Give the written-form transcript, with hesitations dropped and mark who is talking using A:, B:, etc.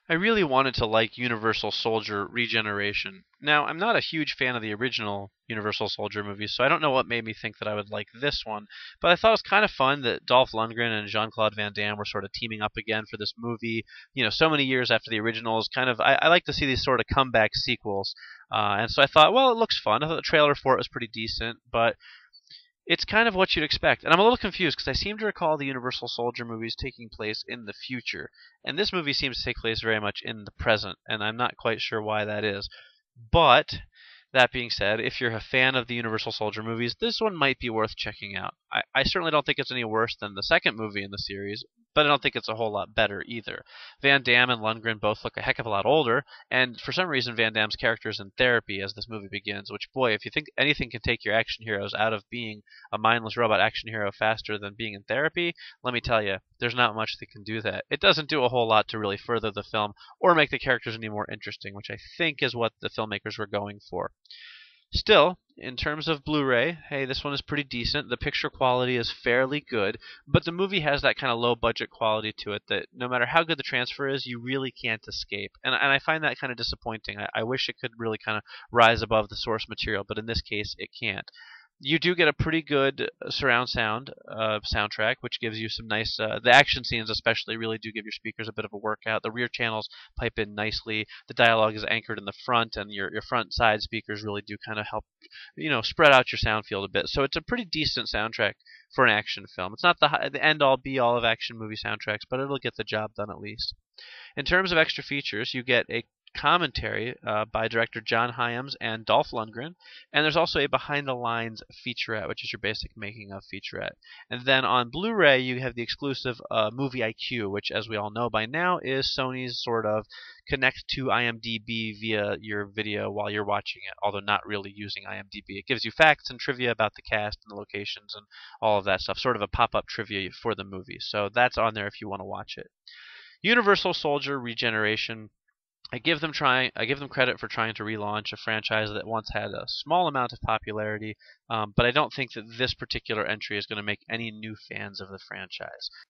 A: I really wanted to like Universal Soldier Regeneration. Now, I'm not a huge fan of the original Universal Soldier movies, so I don't know what made me think that I would like this one. But I thought it was kind of fun that Dolph Lundgren and Jean-Claude Van Damme were sort of teaming up again for this movie. You know, so many years after the originals. I like to see these sort of comeback sequels. And so I thought, well, it looks fun. I thought the trailer for it was pretty decent, but it's kind of what you'd expect. And I'm a little confused because I seem to recall the Universal Soldier movies taking place in the future. And this movie seems to take place very much in the present, and I'm not quite sure why that is. But that being said, if you're a fan of the Universal Soldier movies, this one might be worth checking out. I certainly don't think it's any worse than the second movie in the series, but I don't think it's a whole lot better either. Van Damme and Lundgren both look a heck of a lot older, and for some reason Van Damme's character is in therapy as this movie begins, which, boy, if you think anything can take your action heroes out of being a mindless robot action hero faster than being in therapy, let me tell you, there's not much that can do that. It doesn't do a whole lot to really further the film or make the characters any more interesting, which I think is what the filmmakers were going for. Still, in terms of Blu-ray, hey, this one is pretty decent. The picture quality is fairly good, but the movie has that kind of low budget quality to it that no matter how good the transfer is, you really can't escape. And I find that kind of disappointing. I wish it could really kind of rise above the source material, but in this case, it can't. You do get a pretty good surround sound soundtrack, which gives you some nice. The action scenes, especially, really do give your speakers a bit of a workout. The rear channels pipe in nicely. The dialogue is anchored in the front, and your front side speakers really do kind of help, spread out your sound field a bit. So it's a pretty decent soundtrack for an action film. It's not the end all be all of action movie soundtracks, but it'll get the job done at least. In terms of extra features, you get a commentary by director John Hyams and Dolph Lundgren, and there's also a behind the lines featurette, which is your basic making of featurette. And then on Blu-ray, you have the exclusive Movie IQ, which, as we all know by now, is Sony's sort of connect to IMDb via your video while you're watching it, although not really using IMDb. It gives you facts and trivia about the cast and the locations and all of that stuff, sort of a pop-up trivia for the movie. So that's on there if you want to watch it. Universal Soldier Regeneration. I give them credit for trying to relaunch a franchise that once had a small amount of popularity, but I don't think that this particular entry is going to make any new fans of the franchise.